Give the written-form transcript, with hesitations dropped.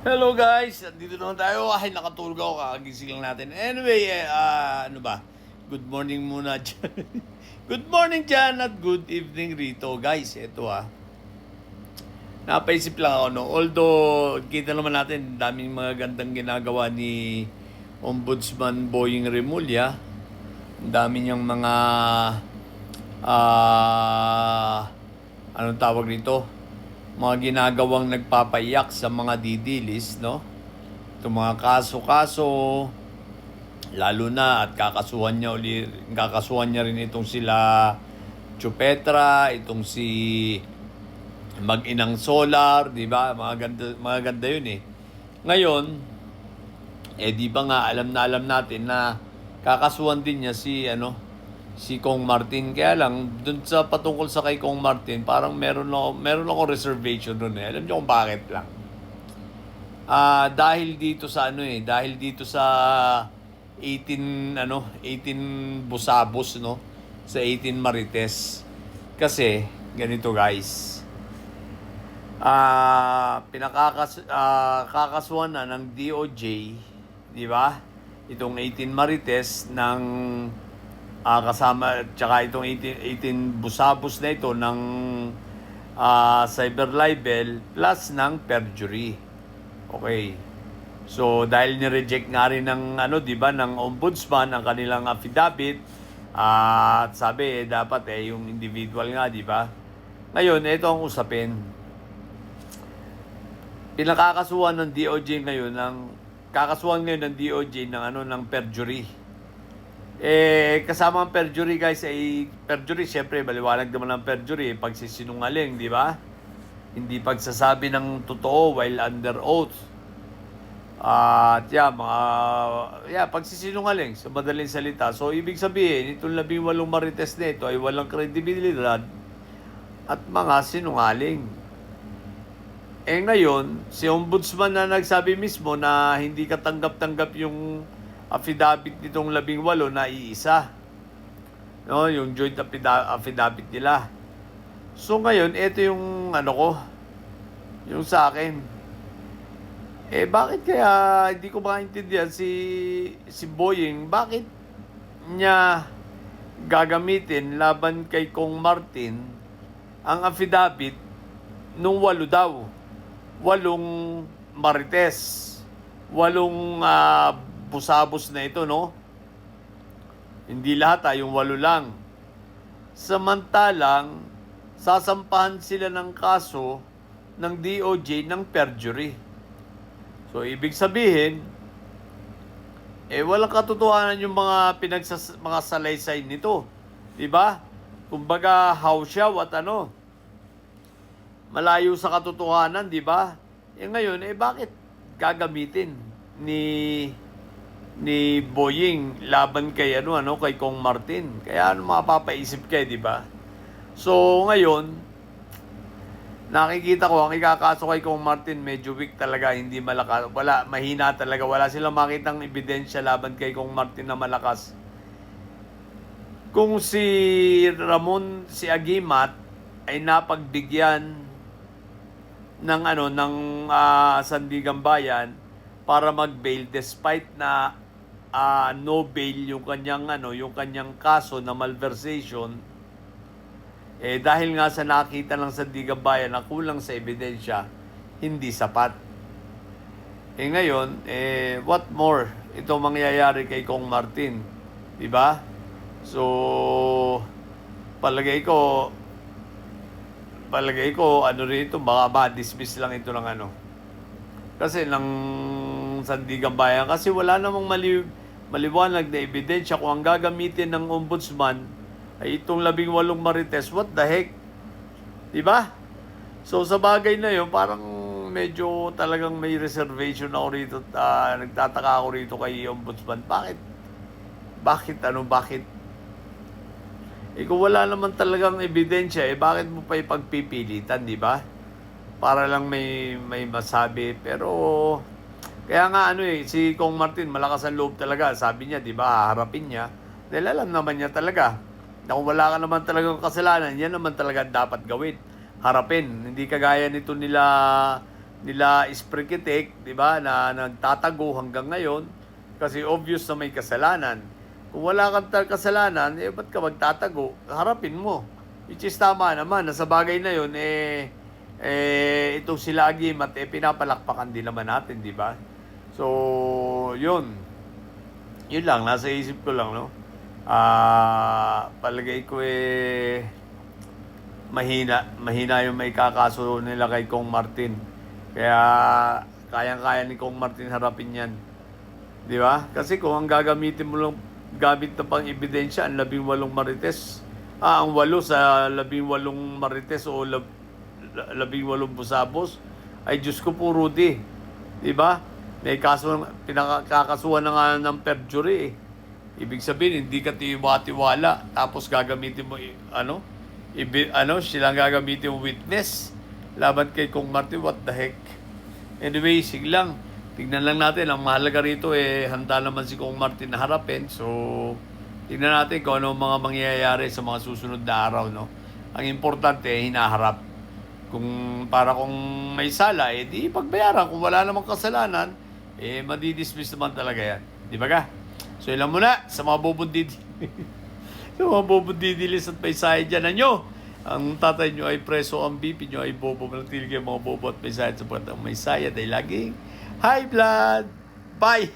Hello guys, dito naman tayo. Ay, nakatulog ako, kakagising lang natin. Anyway, ano ba? Good morning muna dyan. Good morning dyan at good evening rito. Guys, eto napaisip lang ako, no? Although, kita naman natin, daming mga gandang ginagawa ni Ombudsman Boying Remulla. Ang dami niyang mga, anong tawag nito? Mga ginagawang nagpapaiyak sa mga didilis, no? Itong mga kaso-kaso, lalo na at kakasuhan niya rin itong sila Chupetra, itong si Mag-inang Solar, di ba? Mga ganda yun eh. Ngayon, di ba nga alam natin na kakasuhan din niya si Kong Martin. Kaya lang dun sa patungkol sa kay Kong Martin, parang meron ako reservation doon eh. Alam niyo kung bakit lang? Dahil dito sa 18 Busabos, no? Sa 18 Marites. Kasi ganito guys. Kakasuhan na ng DOJ, di ba? Itong 18 Marites ng kasama, tsaka itong 18 Busabos na ito ng cyber libel plus ng perjury. Okay. So dahil ni-reject nga rin ng di ba, ng ombudsman ang kanilang affidavit, at sabi dapat yung individual nga, di ba? Ngayon, ito ang usapin. Pinakakasuhan ng DOJ ngayon ng DOJ ng perjury. Kasama ang perjury guys ay perjury, syempre maliwanag naman ang perjury, pagsisinungaling, di ba? Hindi pagsasabi ng totoo while under oath. At pagsisinungaling sa madaling salita. So ibig sabihin, itong 18 marites na ito ay walang kredibilidad at mga sinungaling. Ngayon, si Ombudsman na nagsabi mismo na hindi katanggap-tanggap yung affidavit nitong 18 na iisa. No, yung joint affidavit nila. So ngayon, ito yung yung sa akin. Bakit kaya hindi ko maintindihan si Boying, bakit niya gagamitin laban kay Kong Martin ang affidavit nung 8 daw? 8 marites, 8 busabos na ito, no? Hindi lahat, yung 8 lang. Samantalang, sasampahan sila ng kaso ng DOJ ng perjury. So, ibig sabihin, walang katotohanan yung mga salaysay nito. Diba? Kumbaga, hawsyaw at malayo sa katotohanan, di ba? Ngayon, bakit gagamitin ni Boying laban kay kay Kong Martin? Kaya mapapaisip kayo, di ba? So, ngayon, nakikita ko ang ikakaso kay Kong Martin medyo weak talaga, hindi malakas. Mahina talaga. Wala silang makitang ebidensya laban kay Kong Martin na malakas. Kung si si Agimat ay napagbigyan ng Sandigan Bayan para mag-bail despite na no bail yung kanyang kaso na malversation, dahil nga sa nakita ng Sandigan Bayan na kulang sa ebidensya, hindi sapat. Ngayon, what more ito mangyayari kay Kong Martin, di ba? So palagay ko rito, baka ma-dismiss lang ito ng kasi ng Sandigan Bayan, kasi wala namang maliwanag na ebidensya. Kung ang gagamitin ng ombudsman ay itong 18 marites, what the heck? Diba? So sa bagay na yun, parang medyo talagang may reservation ako rito, nagtataka ako rito kay ombudsman. Bakit? Kung wala naman talagang ebidensya, bakit mo pa ipagpipilitan, di ba? Para lang may masabi. Pero, kaya nga si Kong Martin, malakas ang loob talaga. Sabi niya, di ba, haharapin niya. Dahil alam naman niya talaga na kung wala ka naman talagang kasalanan, yan naman talaga dapat gawin. Harapin. Hindi kagaya nito nila nila Sprikitik, di ba, na nagtatago hanggang ngayon kasi obvious na may kasalanan. Kung wala kang kasalanan, ba't ka magtatago? Harapin mo. Which is tama naman, nasa bagay na yun, itong sila Agimat, pinapalakpakan din naman natin, di ba? So, yun. Yun lang, nasa isip ko lang, no? Palagay ko mahina yung may kakaso nila kay Kong Martin. Kaya, kayang-kaya ni Kong Martin harapin yan. Di ba? Kasi kung ang gagamitin mo lang, gamit na pang ebidensya, ang 18 marites, ang 8 sa 18 marites o 18 busabos, ay Diyos ko po, Rudy. Di ba? May kaso, pinakakasuhan na nga ng perjury Ibig sabihin, hindi ka tiwala, tapos gagamitin mo, silang gagamitin mo witness laban kay Kong Martin. What the heck? Anyway, sige lang. Tignan lang natin. Ang mahalaga rito, handa naman si Kong Martin na harapin. So, tignan natin kung ano mga mangyayari sa mga susunod na araw, no? Ang importante, hinaharap. Kung may sala, di pagbayaran. Kung wala namang kasalanan, madidismiss naman talaga yan. Di ba ka? So, ilan muna sa mga bobondidili. Sa mga bobondidilis at may sayad dyan na nyo. Ang tatay nyo ay preso, ang BP nyo ay bobo. Manatili kayo mga bobo at may sayad sapagkat ang may sayad ay laging high blood. Bye!